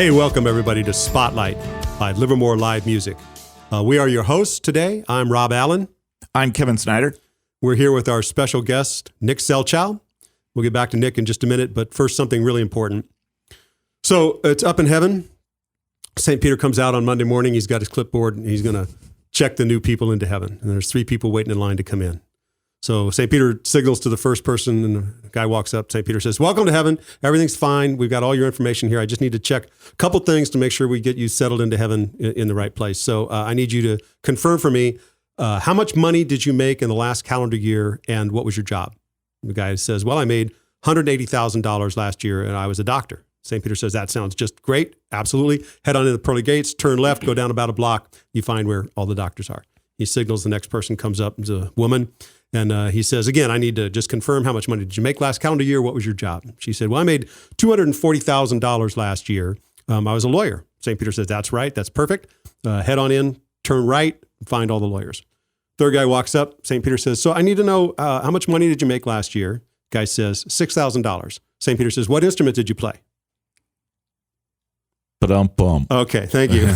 Hey, welcome everybody to Spotlight by Livermore Live Music. We are your hosts today. I'm Rob Allen. I'm Kevin Snyder. We're here with our special guest, Nick Selchow. We'll get back to Nick in just a minute, but first something really important. So it's up in heaven. St. Peter comes out on Monday morning. He's got his clipboard and he's going to check the new people into heaven. And there's 3 people waiting in line to come in. So St. Peter signals to the first person and the guy walks up. St. Peter says, "Welcome to heaven. Everything's fine. We've got all your information here. I just need to check a couple things to make sure we get you settled into heaven in the right place. So I need you to confirm for me, how much money did you make in the last calendar year and what was your job?" The guy says, "Well, I made $180,000 last year and I was a doctor." St. Peter says, "That sounds just great. Absolutely. Head on into the pearly gates, turn left, go down about a block. You find where all the doctors are." He signals the next person comes up. It's a woman. And he says, "Again, I need to just confirm, how much money did you make last calendar year? What was your job?" She said, "Well, I made $240,000 last year. I was a lawyer." St. Peter says, "That's right. That's perfect. Head on in, turn right, find all the lawyers." Third guy walks up. St. Peter says, "So I need to know, how much money did you make last year?" Guy says, $6,000. St. Peter says, "What instrument did you play?" Ba-dum-bum. Okay, thank you.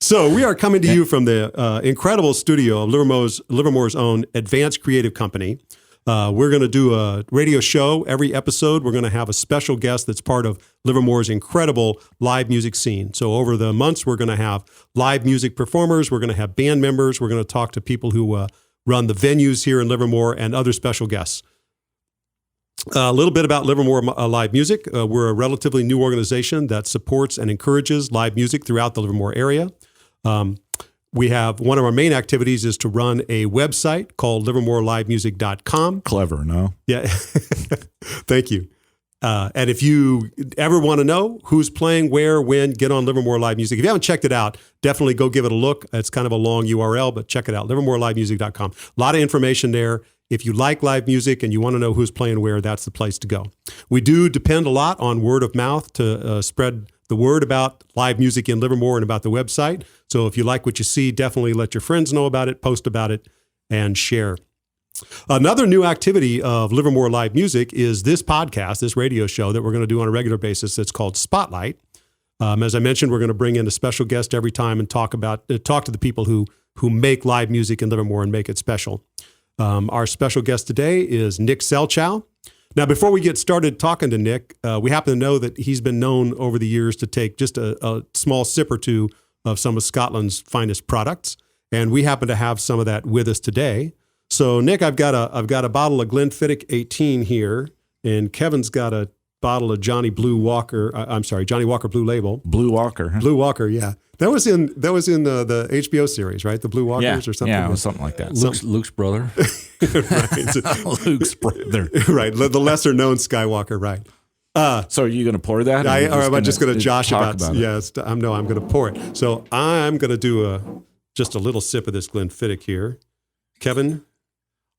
So we are coming to you from the incredible studio of Livermore's own Advanced Creative Company. We're going to do a radio show every episode. We're going to have a special guest that's part of Livermore's incredible live music scene. So over the months, we're going to have live music performers. We're going to have band members. We're going to talk to people who run the venues here in Livermore and other special guests. A little bit about Livermore Live Music. We're a relatively new organization that supports and encourages live music throughout the Livermore area. We have one of our main activities is to run a website called livermorelivemusic.com. Clever, no? Yeah. Thank you. And if you ever want to know who's playing where, when, get on Livermore Live Music. If you haven't checked it out, definitely go give it a look. It's kind of a long URL, but check it out, livermorelivemusic.com. A lot of information there. If you like live music and you want to know who's playing where, that's the place to go. We do depend a lot on word of mouth to spread the word about live music in Livermore and about the website. So if you like what you see, definitely let your friends know about it, post about it, and share. Another new activity of Livermore Live Music is this podcast, this radio show that we're going to do on a regular basis. It's called Spotlight. As I mentioned, we're going to bring in a special guest every time and talk to the people who make live music in Livermore and make it special. Our special guest today is Nick Selchow. Now, before we get started talking to Nick, we happen to know that he's been known over the years to take just a small sip or two of some of Scotland's finest products, and we happen to have some of that with us today. So, Nick, I've got a bottle of Glenfiddich 18 here, and Kevin's got a bottle of Johnny Walker Blue Label. Blue Walker. Huh? Blue Walker, yeah. That was in the HBO series, right? The Blue Walkers or something? Yeah, it was something like that. Luke's brother. Right. Luke's brother. Right, the lesser known Skywalker, right. So are you going to pour that? I'm just going to josh about it? Yes, I'm going to pour it. So I'm going to do just a little sip of this Glenfiddich here. Kevin?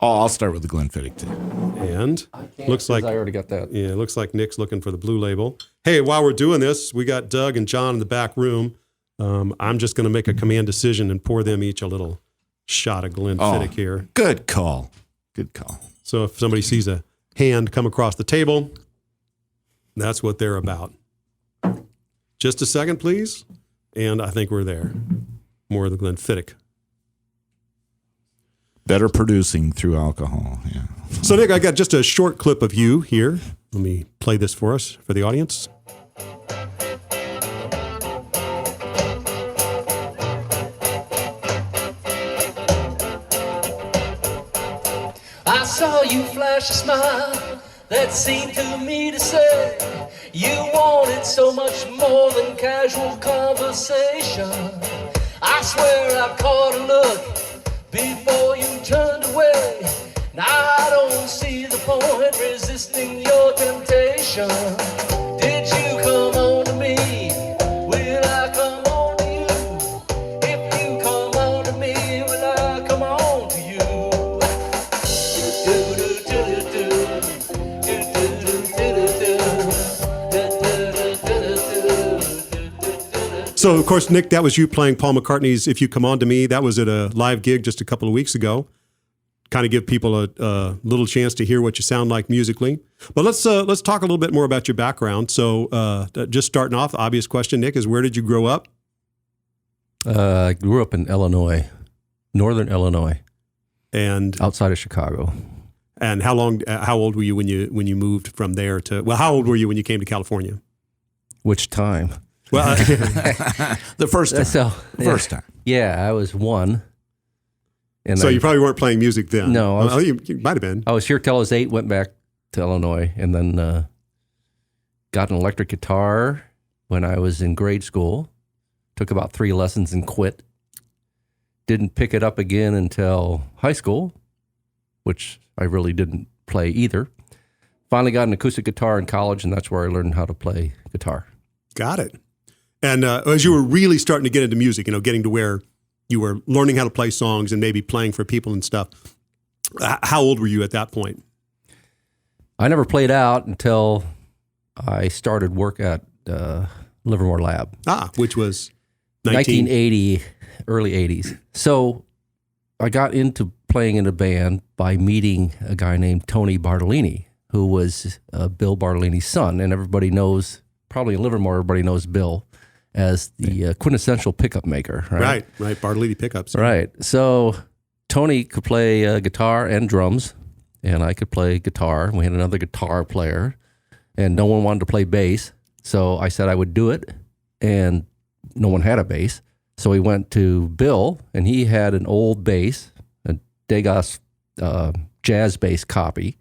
Oh, I'll start with the Glenfiddich too. And looks like I already got that. Yeah, looks like Nick's looking for the Blue Label. Hey, while we're doing this, we got Doug and John in the back room. I'm just going to make a command decision and pour them each a little shot of Glenfiddich here. Good call. Good call. So if somebody sees a hand come across the table, that's what they're about. Just a second, please. And I think we're there. More of the Glenfiddich. Better producing through alcohol. Yeah. So, Nick, I got just a short clip of you here. Let me play this for us, for the audience. I saw you flash a smile that seemed to me to say you wanted so much more than casual conversation. I swear I caught a look before you turned away. Now I don't see the point resisting your temptation. Did you come on to me? Will I come on to you? If you come on to me, will I come on to you? So, of course, Nick, that was you playing Paul McCartney's If You Come On To Me. That was at a live gig just a couple of weeks ago. kind of give people a little chance to hear what you sound like musically. But let's talk a little bit more about your background. So just starting off, the obvious question, Nick, is where did you grow up? I grew up in Illinois, northern Illinois, And outside of Chicago. And how old were you when you moved from there to? Well, how old were you when you came to California? Which time? Well, The first time. First time. Yeah, I was 1. And so you probably weren't playing music then. No, you might have been. I was here till I was 8. Went back to Illinois, and then got an electric guitar when I was in grade school. Took about 3 lessons and quit. Didn't pick it up again until high school, which I really didn't play either. Finally got an acoustic guitar in college, and that's where I learned how to play guitar. Got it. And as you were really starting to get into music, getting to where you were learning how to play songs and maybe playing for people and stuff, how old were you at that point? I never played out until I started work at Livermore Lab. Which was 1980, early 80s. So I got into playing in a band by meeting a guy named Tony Bartolini, who was Bill Bartolini's son. And everybody knows, probably in Livermore, everybody knows Bill as the quintessential pickup maker. Right. Bartolini pickups. Right. So Tony could play guitar and drums, and I could play guitar. We had another guitar player, and no one wanted to play bass. So I said I would do it, and no one had a bass. So we went to Bill, and he had an old bass, a Degas jazz bass copy,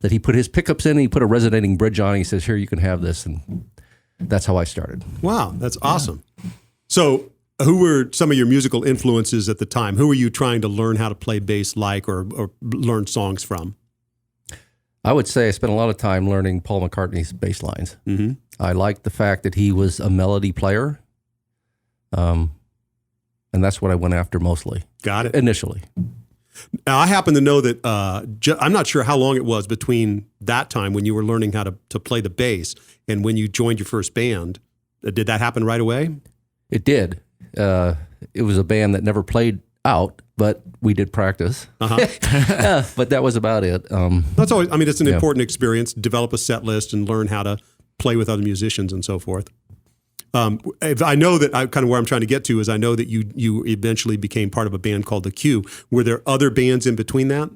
that he put his pickups in, and he put a resonating bridge on, and he says, here, you can have this. And that's how I started. Wow, that's awesome. So who were some of your musical influences at the time? Who were you trying to learn how to play bass like or learn songs from? I would say I spent a lot of time learning Paul McCartney's bass lines. Mm-hmm. I liked the fact that he was a melody player. And that's what I went after mostly. Got it. Initially. Now, I happen to know that I'm not sure how long it was between that time when you were learning how to play the bass and when you joined your first band. Did that happen right away? It did. It was a band that never played out, but we did practice. But that was about it. That's always. I mean, it's an important experience. Develop a set list and learn how to play with other musicians and so forth. I know that kind of where I'm trying to get to is I know that you eventually became part of a band called The Q. Were there other bands in between that?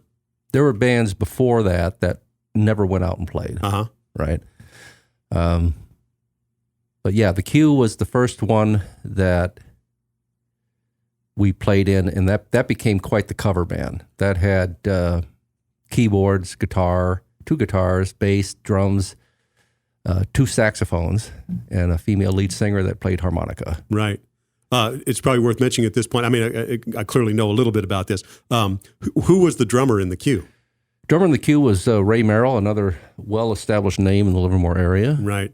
There were bands before that never went out and played. Right. But yeah, The Q was the first one that we played in, and that became quite the cover band. That had keyboards, guitar, 2 guitars, bass, drums, 2 saxophones, and a female lead singer that played harmonica. Right. It's probably worth mentioning at this point. I mean, I clearly know a little bit about this. Who was the drummer in The Q? Drummer in The Q was Ray Merrill, another well-established name in the Livermore area. Right.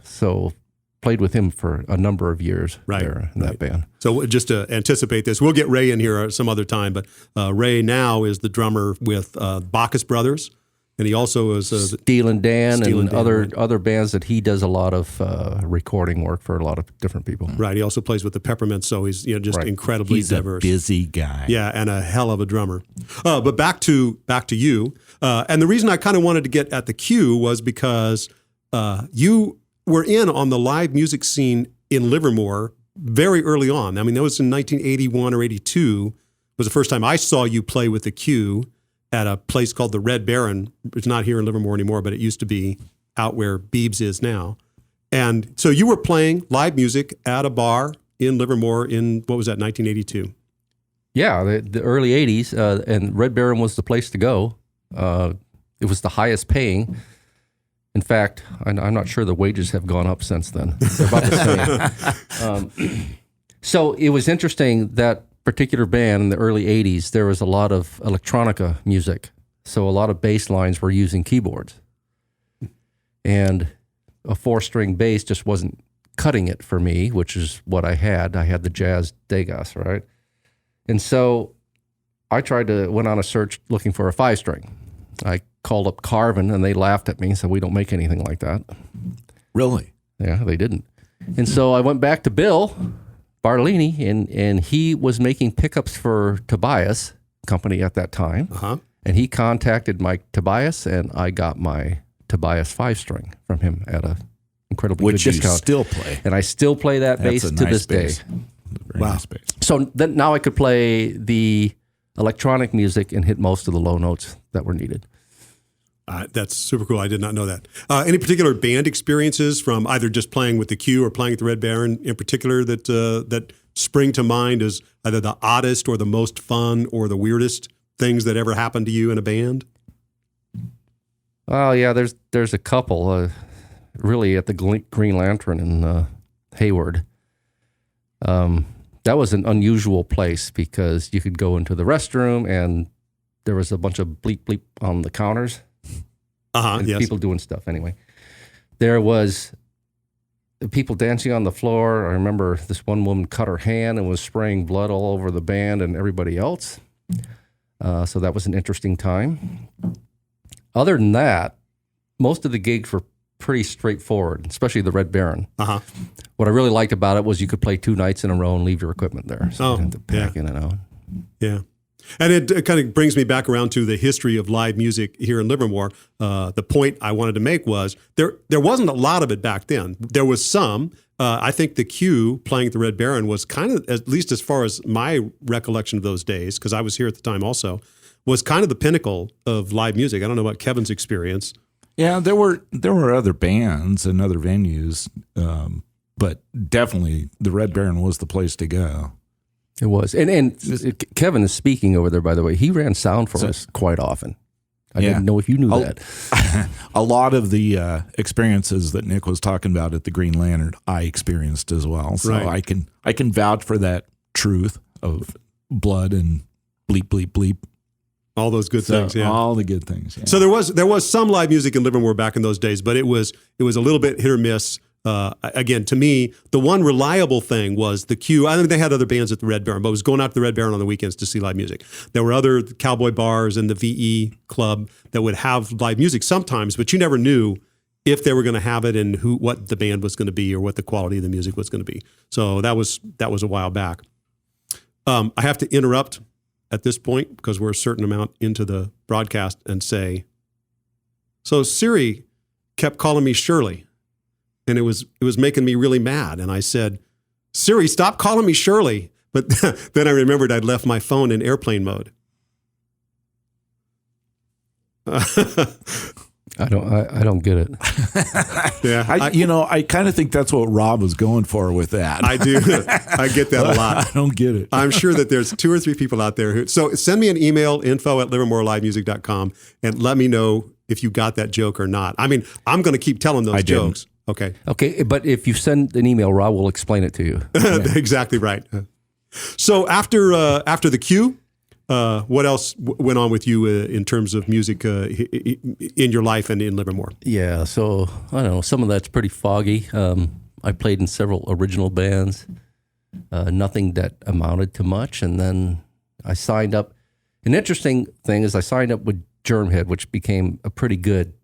So played with him for a number of years there in that band. So just to anticipate this, we'll get Ray in here some other time, but Ray now is the drummer with Bacchus Brothers. And he also is Steele and Dan and Dan, other bands that he does a lot of recording work for a lot of different people. Right. He also plays with the Peppermints, so he's just incredibly diverse. He's a busy guy. Yeah, and a hell of a drummer. But back to you. And the reason I kind of wanted to get at The Q was because you were in on the live music scene in Livermore very early on. I mean, that was in 1981 or 82 was the first time I saw you play with The Q at a place called the Red Baron. It's not here in Livermore anymore, but it used to be out where Beebs is now. And so you were playing live music at a bar in Livermore in, what was that, 1982? Yeah, the early 80s, and Red Baron was the place to go. It was the highest paying. In fact, I'm not sure the wages have gone up since then. They're about the same. So it was interesting that particular band in the early 80s, there was a lot of electronica music. So a lot of bass lines were using keyboards. And a 4-string bass just wasn't cutting it for me, which is what I had. I had the jazz Degas, right? And so I went on a search looking for a 5-string. I called up Carvin, and they laughed at me and said, we don't make anything like that. Really? Yeah, they didn't. And so I went back to Bill Bartolini, and he was making pickups for Tobias, company at that time. And he contacted Mike Tobias, and I got my Tobias 5-string from him at a incredibly good discount. Which you still play. And I still play that That's bass a to nice this bass. day. Very nice bass. So then now I could play the electronic music and hit most of the low notes that were needed. That's super cool. I did not know that. Any particular band experiences from either just playing with the Q or playing at the Red Baron in particular that spring to mind as either the oddest or the most fun or the weirdest things that ever happened to you in a band? Oh yeah, there's a couple. Really at the Green Lantern in Hayward. That was an unusual place because you could go into the restroom and there was a bunch of bleep bleep on the counters. And Yes. people doing stuff anyway. There was people dancing on the floor. I remember this one woman cut her hand and was spraying blood all over the band and everybody else. So that was an interesting time. Other than that, most of the gigs were pretty straightforward, especially the Red Baron. What I really liked about it was you could play 2 nights in a row and leave your equipment there. So you didn't have to pack in and out. Yeah. And it kind of brings me back around to the history of live music here in Livermore. The point I wanted to make was there wasn't a lot of it back then. There was some. I think the Q playing at the Red Baron was kind of, at least as far as my recollection of those days, because I was here at the time also, was kind of the pinnacle of live music. I don't know about Kevin's experience. Yeah, there were other bands and other venues, but definitely the Red Baron was the place to go. It was. And Kevin is speaking over there, by the way. He ran sound for us quite often. I didn't know if you knew that. A lot of the experiences that Nick was talking about at the Green Lantern, I experienced as well. So Right. I can vouch for that truth of blood and bleep, bleep, bleep. All those good things, yeah. All the good things. Yeah. So there was some live music in Livermore back in those days, but it was a little bit hit or miss. Again, to me, the one reliable thing was the Q. I think they had other bands at the Red Baron, but it was going out to the Red Baron on the weekends to see live music. There were other cowboy bars and the VE club that would have live music sometimes, but you never knew if they were going to have it and what the band was going to be or what the quality of the music was going to be. So that was a while back. I have to interrupt at this point because we're a certain amount into the broadcast and say, so Siri kept calling me Shirley. And it was making me really mad. And I said, Siri, stop calling me Shirley. But then I remembered I'd left my phone in airplane mode. I don't get it. Yeah, I kind of think that's what Rob was going for with that. I do. I get that a lot. I don't get it. I'm sure that there's 2 or 3 people out there so send me an email, info@livermorelivemusic.com, and let me know if you got that joke or not. I mean, I'm going to keep telling those jokes. Okay. Okay, but if you send an email, Rob will explain it to you. Exactly right. So after the Q, what else went on with you in terms of music in your life and in Livermore? Yeah, so I don't know. Some of that's pretty foggy. I played in several original bands, nothing that amounted to much, and then I signed up. An interesting thing is I signed up with Germhead, which became a pretty good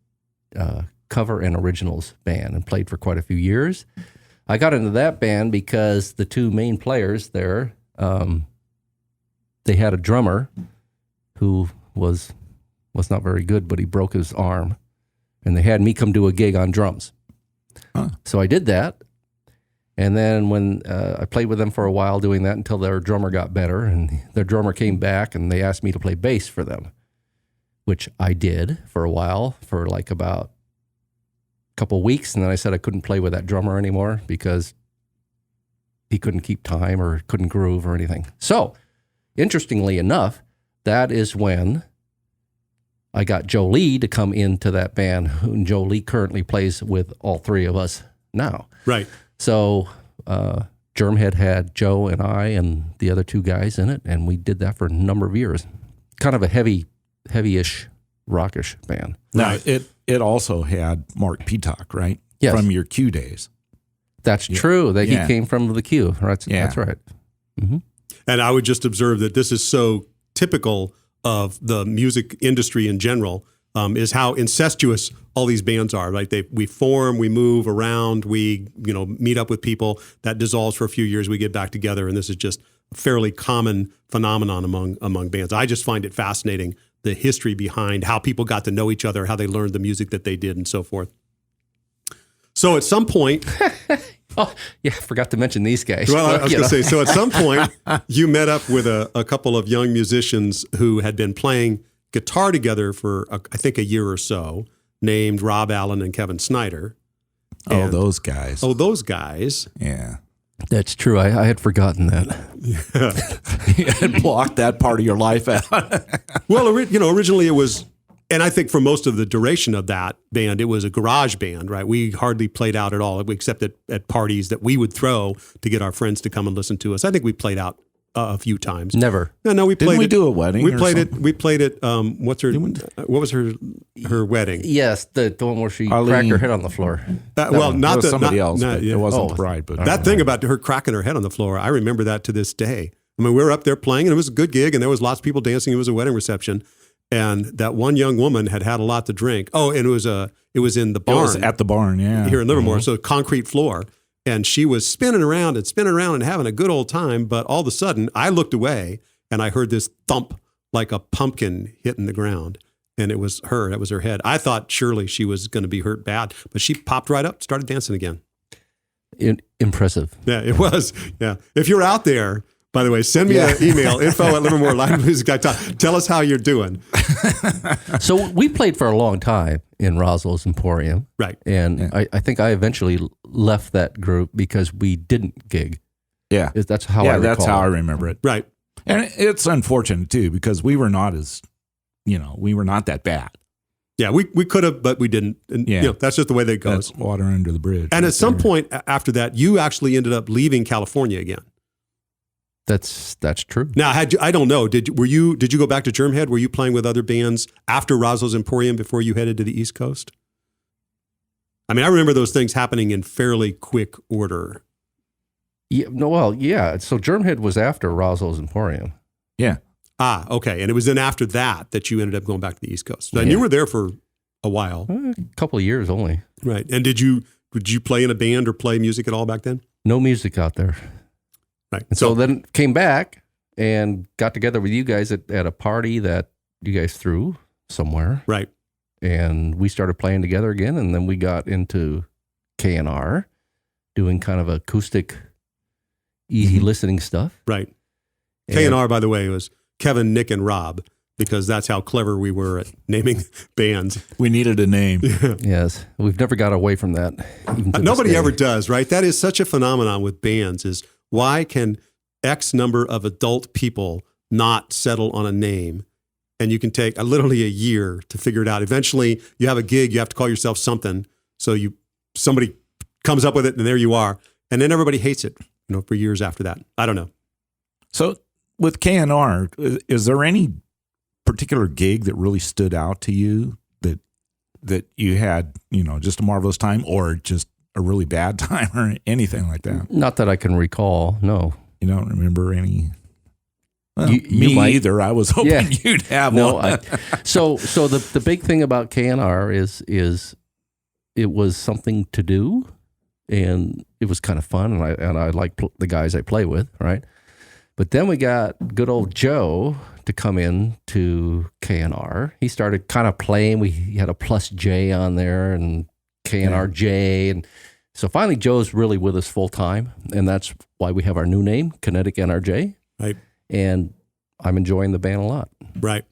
cover and originals band and played for quite a few years. I got into that band because the 2 main players there, they had a drummer who was not very good, but he broke his arm, and they had me come do a gig on drums. So I did that, and then when I played with them for a while doing that until their drummer got better, and their drummer came back, and they asked me to play bass for them, which I did for a while, for like about couple weeks, and then I said I couldn't play with that drummer anymore because he couldn't keep time or couldn't groove or anything. So, interestingly enough, that is when I got Joe Lee to come into that band, and Joe Lee currently plays with all 3 of us now. Right. So, Germhead had Joe and I and the other 2 guys in it, and we did that for a number of years. Kind of a heavy-ish, rockish band. Now, it also had Mark Peacock, right? Yes. From your Q days. That's true. That he came from the Q. Right? That's right. Mm-hmm. And I would just observe that this is so typical of the music industry in general, is how incestuous all these bands are, right? We form, we move around, we meet up with people, that dissolves for a few years, we get back together, and this is just fairly common phenomenon among bands. I just find it fascinating, the history behind how people got to know each other, how they learned the music that they did, and so forth. So at some point, Oh, yeah, I forgot to mention these guys. well, I was going to say, so at some point, you met up with a couple of young musicians who had been playing guitar together for, I think, a year or so, named Rob Allen and Kevin Snyder. Oh, those guys. Oh, those guys. Yeah. That's true. I had forgotten that. You had blocked that part of your life out. Well, originally it was, and I think for most of the duration of that band, it was a garage band, right? We hardly played out at all, except at parties that we would throw to get our friends to come and listen to us. I think we played out a few times. Never. No, we played. Didn't we do a wedding? We or played something? it. We played it. What was her wedding? Yes, the one where she Arlene. cracked her head on the floor. Well, That not was somebody not- else. not- But yeah. It wasn't Oh. the bride. But That thing about her cracking her head on the floor, I remember that to this day. I mean, we were up there playing, and it was a good gig, and there was lots of people dancing. It was a wedding reception, and that one young woman had a lot to drink. Oh, and it was in the it barn was at the barn. Yeah. here in Livermore, so concrete floor, and she was spinning around and having a good old time. But all of a sudden, I looked away, and I heard this thump like a pumpkin hitting the ground, and it was her. That was her head. I thought surely she was going to be hurt bad, but she popped right up, started dancing again. Impressive. Yeah, it was. Yeah. If you're out there, by the way, send me an email, info@livermore.livemusic.com. Tell us how you're doing. So we played for a long time in Roswell's Emporium. Right. And I think I eventually left that group because we didn't gig. Yeah. That's how I Yeah, recall that's how I it. remember it. Right. And it's unfortunate too, because we were not that bad. Yeah, we could have, but we didn't. And, Yeah. that's just the way that it goes. That's water under the bridge. And right at some there. point after that, you actually ended up leaving California again. That's true. Now, I don't know. Did you go back to Germhead? Were you playing with other bands after Roswell's Emporium before you headed to the East Coast? I mean, I remember those things happening in fairly quick order. Yeah, no, well, yeah. So Germhead was after Roswell's Emporium. Yeah. Ah, okay. And it was then after that you ended up going back to the East Coast. And Yeah. you were there for a while. A couple of years only. Right. And did you play in a band or play music at all back then? No music out there. Right. And so then came back and got together with you guys at a party that you guys threw somewhere. Right. And we started playing together again. And then we got into K&R, doing kind of acoustic, easy listening stuff. Right. K&R, by the way, was Kevin, Nick, and Rob, because that's how clever we were at naming bands. We needed a name. Yes. We've never got away from that. Even to this Nobody day. ever does, right? That is such a phenomenon with bands, is why can X number of adult people not settle on a name? And you can take literally a year to figure it out. Eventually, you have a gig, you have to call yourself something. So somebody comes up with it, and there you are. And then everybody hates it, for years after that. I don't know. So with K&R, is there any particular gig that really stood out to you that you had, just a marvelous time or just a really bad time or anything like that? Not that I can recall. No. You don't remember any? Well, You me might. either. I was hoping Yeah. you'd have No. one. So the big thing about K&R is it was something to do, and it was kind of fun, and I like the guys I play with, right? But then we got good old Joe to come in to K&R. He started kind of playing. He had a plus J on there and K&R J. And so finally Joe's really with us full time. And that's why we have our new name, Kinetic NRJ. Right. And I'm enjoying the band a lot. Right.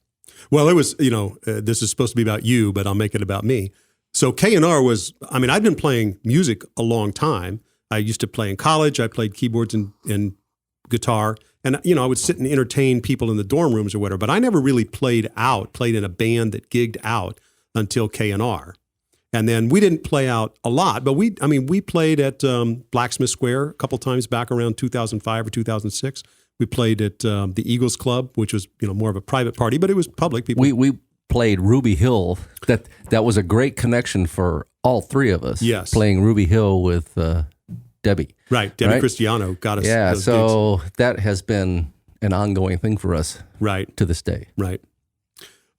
Well, it was, this is supposed to be about you, but I'll make it about me. So K&R was, I'd been playing music a long time. I used to play in college. I played keyboards and guitar. And, I would sit and entertain people in the dorm rooms or whatever, but I never really played in a band that gigged out until K&R. And then we didn't play out a lot, but we played at Blacksmith Square a couple times back around 2005 or 2006. We played at the Eagles Club, which was, more of a private party, but it was public. People. We played Ruby Hill. That was a great connection for all three of us. Yes. Playing Ruby Hill with Debbie. Right. Debbie Right? Cristiano got us. Yeah, those so that has been an ongoing thing for us gigs. Right. to this day. Right.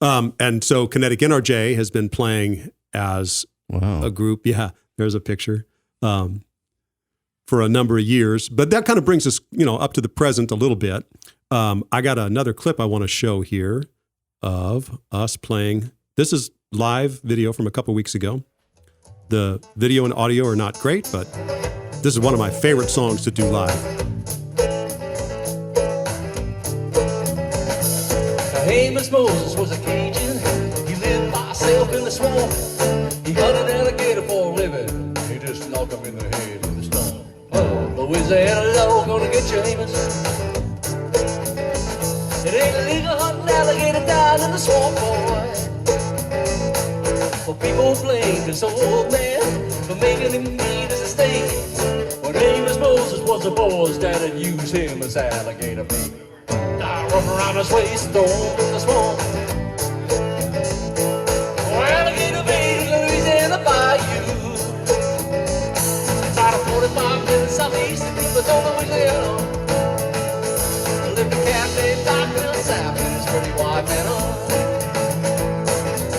And so Kinetic NRJ has been playing as Wow. a group. Yeah, there's a picture. for a number of years. But that kind of brings us, up to the present a little bit. I got another clip I want to show here of us playing. This is live video from a couple weeks ago. The video and audio are not great, but this is one of my favorite songs to do live. Amos Moses was a Cajun. He lived by himself in the swamp. He hunted alligator for a living. He just knocked him in the head with a stone. Oh, Louisiana law gonna get you, Amos. It ain't illegal hunting alligator down in the swamp, boy. For people blame this old man for making him mean as a steak. When Amos Moses was a boy, Dad used him as alligator bait. Run around his waist, throw him in the swamp. Oh, alligator bait in Louisiana bayou. About 45 minutes southeast of Livermore, Louisiana. Lived a cat named Dr. Sap and his pretty wife Anna.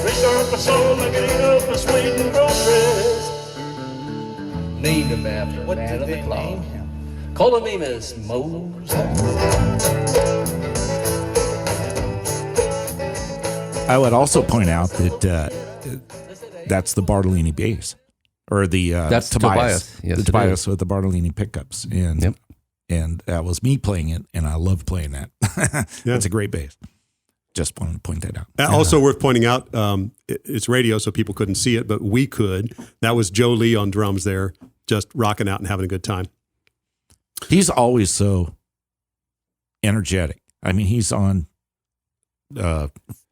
Raised her up a soul, making it up for sweet and groceries. Named him after a man of the cloth. Call him Amos Moses. I would also point out that that's the Bartolini bass, or the That's Tobias. Yes, The it Tobias is. with the Bartolini pickups, and that was me playing it, and I love playing that. It's a great bass. Just wanted to point that out. Also worth pointing out, it's radio, so people couldn't see it, but we could. That was Joe Lee on drums there, just rocking out and having a good time. He's always so energetic. I mean, he's on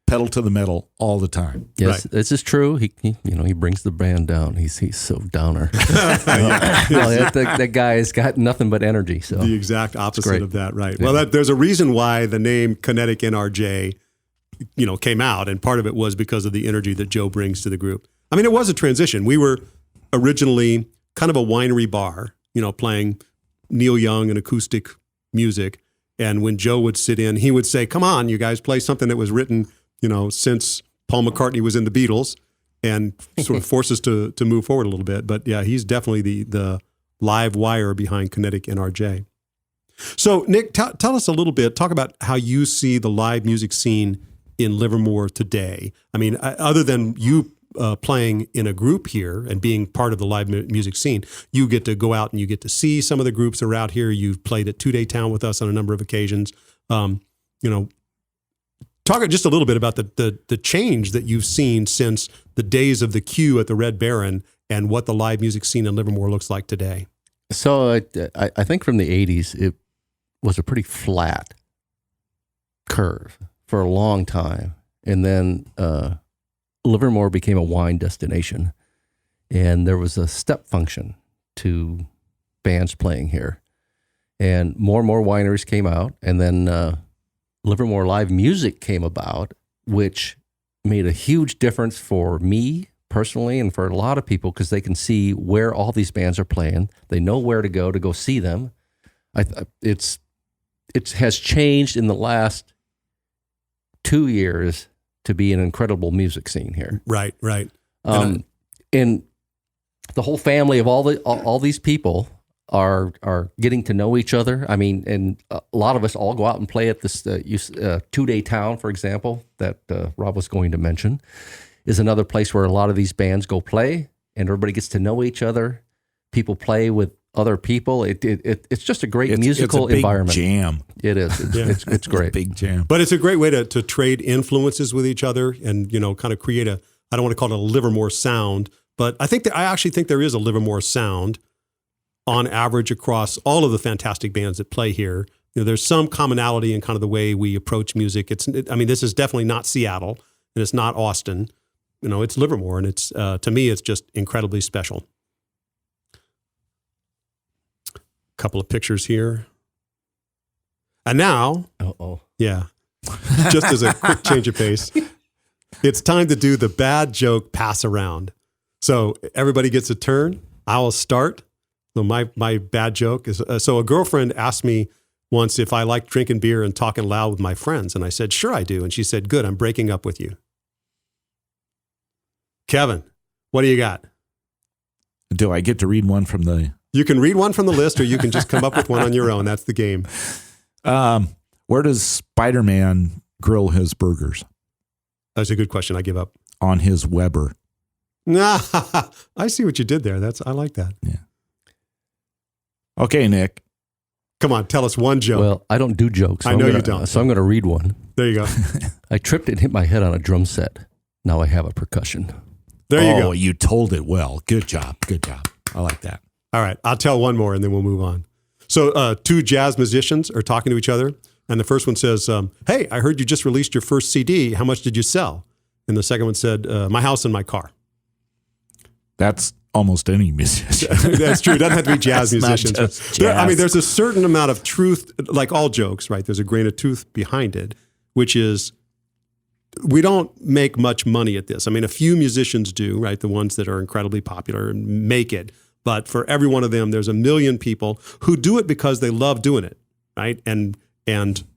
pedal to the metal all the time. Yes, Right. this is true. He brings the band down. He's so downer. That guy has got nothing but energy. So The exact opposite great. of that, right? Yeah. Well, there's a reason why the name Kinetic NRJ, came out, and part of it was because of the energy that Joe brings to the group. I mean, it was a transition. We were originally kind of a winery bar, playing Neil Young and acoustic music. And when Joe would sit in, he would say, "Come on, you guys, play something that was written, since Paul McCartney was in the Beatles," and sort of force us to move forward a little bit. But yeah, he's definitely the live wire behind Kinetic NRJ. So Nick, tell us a little bit, talk about how you see the live music scene in Livermore today. I mean, other than you playing in a group here and being part of the live music scene, you get to go out and you get to see some of the groups that are out here. You've played at 2 Day Town with us on a number of occasions. Talk just a little bit about the change that you've seen since the days of the Q at the Red Baron and what the live music scene in Livermore looks like today. So I think from the 80s, it was a pretty flat curve for a long time. And then Livermore became a wine destination. And there was a step function to bands playing here. And more wineries came out. And then Livermore live music came about, which made a huge difference for me personally and for a lot of people, because they can see where all these bands are playing. They know where to go see them. It has changed in the last 2 years to be an incredible music scene here. Right. And the whole family of all these people are getting to know each other. I mean, and a lot of us all go out and play at this 2 Day Town, for example, that Rob was going to mention, is another place where a lot of these bands go play, and everybody gets to know each other. People play with other people. It's just a great musical it's a big environment. Jam. It is. It's great. It's a big jam. But it's a great way to trade influences with each other and, kind of create I don't want to call it a Livermore sound, but I actually think there is a Livermore sound on average across all of the fantastic bands that play here. There's some commonality in kind of the way we approach music. This is definitely not Seattle and it's not Austin. It's Livermore, and it's to me, it's just incredibly special. Couple of pictures here. And now, yeah, just as a quick change of pace, it's time to do the bad joke pass around. So everybody gets a turn. I will start. So my bad joke is, so a girlfriend asked me once if I like drinking beer and talking loud with my friends. And I said, sure I do. And she said, good, I'm breaking up with you. Kevin, what do you got? Do I get to read one from the You can read one from the list, or you can just come up with one on your own. That's the game. Where does Spider-Man grill his burgers? That's a good question. I give up. On his Weber. Nah, I see what you did there. I like that. Yeah. Okay, Nick. Come on, tell us one joke. Well, I don't do jokes. I know you don't. So I'm going to read one. There you go. I tripped and hit my head on a drum set. Now I have a percussion. There you go. Oh, you told it well. Good job. Good job. I like that. All right, I'll tell one more and then we'll move on. So two jazz musicians are talking to each other, and the first one says, hey, I heard you just released your first CD. How much did you sell? And the second one said, my house and my car. That's almost any musician. That's true. It doesn't have to be jazz musicians. Not just jazz. There's a certain amount of truth, like all jokes, right? There's a grain of truth behind it, which is we don't make much money at this. A few musicians do, right? The ones that are incredibly popular and make it. But for every one of them, there's a million people who do it because they love doing it, right? And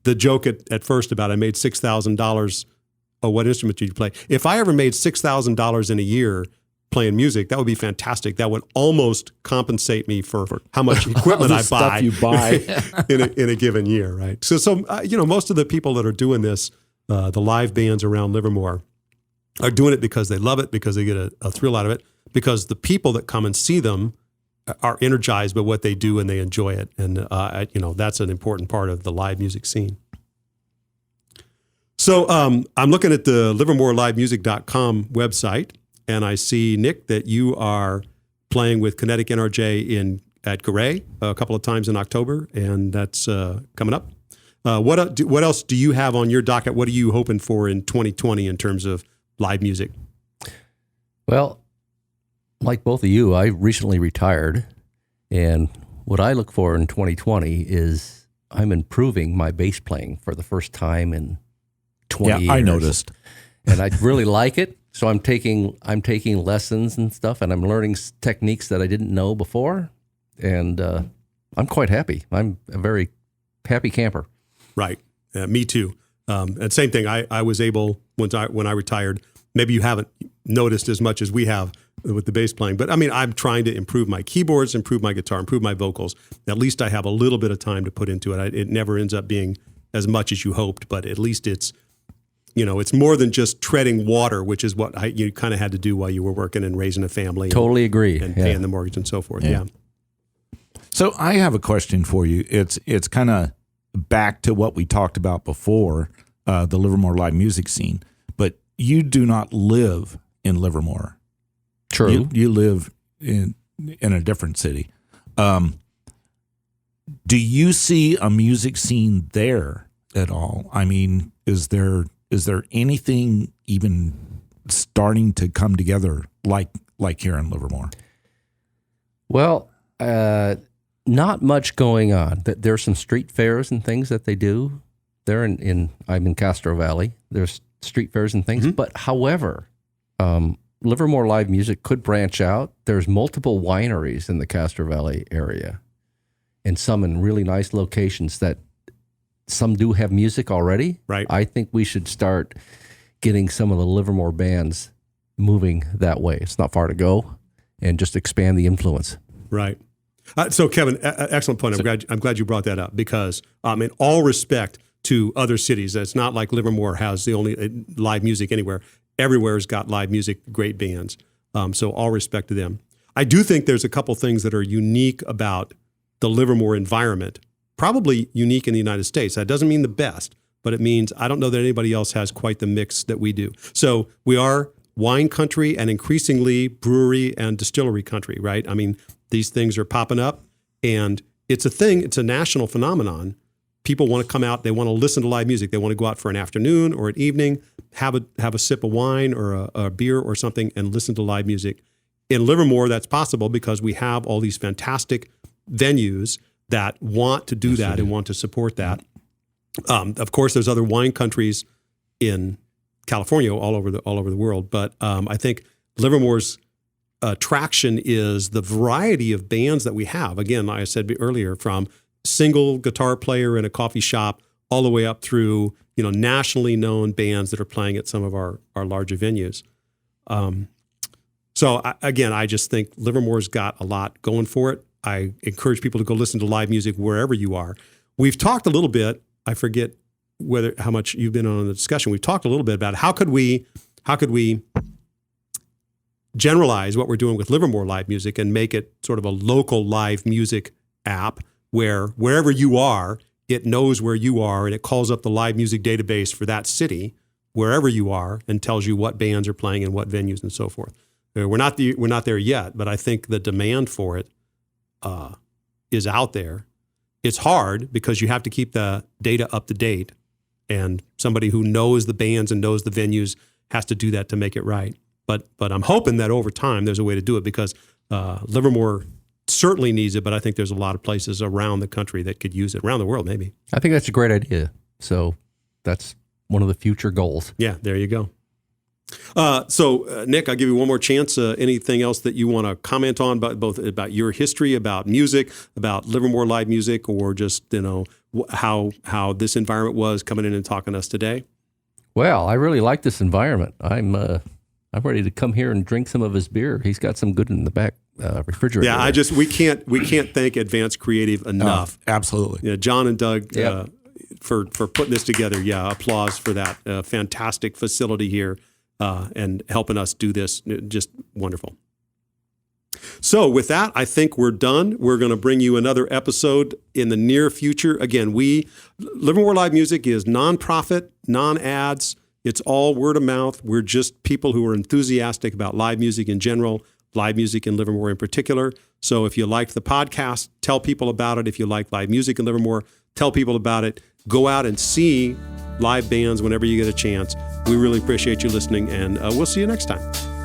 the joke at first about I made $6,000. Oh, what instrument did you play? If I ever made $6,000 in a year playing music, that would be fantastic. That would almost compensate me for how much equipment I buy, stuff you buy. in a given year, right? So most of the people that are doing this, the live bands around Livermore, are doing it because they love it, because they get a thrill out of it, because the people that come and see them are energized by what they do and they enjoy it. And, that's an important part of the live music scene. So I'm looking at the LivermoreLiveMusic.com website, and I see, Nick, that you are playing with Kinetic NRJ at Garay a couple of times in October, and that's coming up. What else do you have on your docket? What are you hoping for in 2020 in terms of live music? Well, like both of you, I recently retired, and what I look for in 2020 is I'm improving my bass playing for the first time in 20 years. I noticed. And I really like it, so I'm taking lessons and stuff, and I'm learning techniques that I didn't know before, and I'm quite happy. I'm a very happy camper. Right. Me too. And same thing. I was able, when I retired, maybe you haven't noticed as much as we have with the bass playing, but I'm trying to improve my keyboards, improve my guitar, improve my vocals. At least I have a little bit of time to put into it. It never ends up being as much as you hoped, but at least it's more than just treading water, which is what you kind of had to do while you were working and raising a family. Totally agree. And paying the mortgage and so forth. Yeah. So I have a question for you. It's kind of back to what we talked about before, the Livermore live music scene, but you do not live in Livermore. True. You live in a different city. Do you see a music scene there at all? Is there anything even starting to come together like here in Livermore? Well, not much going on. There's some street fairs and things that they do. They're I'm in Castro Valley. There's street fairs and things. Mm-hmm. But however, Livermore live music could branch out. There's multiple wineries in the Castro Valley area, and some in really nice locations that some do have music already. Right. I think we should start getting some of the Livermore bands moving that way. It's not far to go, and just expand the influence. Right. So, Kevin, excellent point. I'm glad you brought that up, because in all respect to other cities, it's not like Livermore has the only live music anywhere. Everywhere's got live music, great bands. So all respect to them. I do think there's a couple things that are unique about the Livermore environment, probably unique in the United States. That doesn't mean the best, but it means I don't know that anybody else has quite the mix that we do. So we are wine country and increasingly brewery and distillery country, right? These things are popping up, and it's a thing. It's a national phenomenon. People want to come out. They want to listen to live music. They want to go out for an afternoon or an evening, have a sip of wine or a beer or something, and listen to live music. In Livermore, that's possible because we have all these fantastic venues that want to do that and want to support that. Of course, there's other wine countries in California, all over the world, but I think Livermore's attraction is the variety of bands that we have. Again, like I said earlier, from single guitar player in a coffee shop all the way up through nationally known bands that are playing at some of our larger venues. I just think Livermore's got a lot going for it. I encourage people to go listen to live music wherever you are. We've talked a little bit. I forget how much you've been on the discussion. We've talked a little bit about how could we generalize what we're doing with Livermore live music and make it sort of a local live music app where wherever you are, it knows where you are and it calls up the live music database for that city, wherever you are, and tells you what bands are playing and what venues and so forth. We're not there yet, but I think the demand for it is out there. It's hard because you have to keep the data up to date, and somebody who knows the bands and knows the venues has to do that to make it right. But I'm hoping that over time there's a way to do it, because Livermore certainly needs it, but I think there's a lot of places around the country that could use it, around the world maybe. I think that's a great idea. So that's one of the future goals. Yeah, there you go. So Nick, I'll give you one more chance. Anything else that you want to comment on, both about your history, about music, about Livermore live music, or just how this environment was coming in and talking to us today? Well, I really like this environment. I'm ready to come here and drink some of his beer. He's got some good in the back refrigerator. Yeah, we can't thank Advanced Creative enough. Absolutely. John and Doug for putting this together. Yeah, applause for that. Fantastic facility here and helping us do this. Just wonderful. So with that, I think we're done. We're going to bring you another episode in the near future. Again, Livermore Live Music is nonprofit, non-ads. It's all word of mouth. We're just people who are enthusiastic about live music in general, live music in Livermore in particular. So if you liked the podcast, tell people about it. If you like live music in Livermore, tell people about it. Go out and see live bands whenever you get a chance. We really appreciate you listening, and we'll see you next time.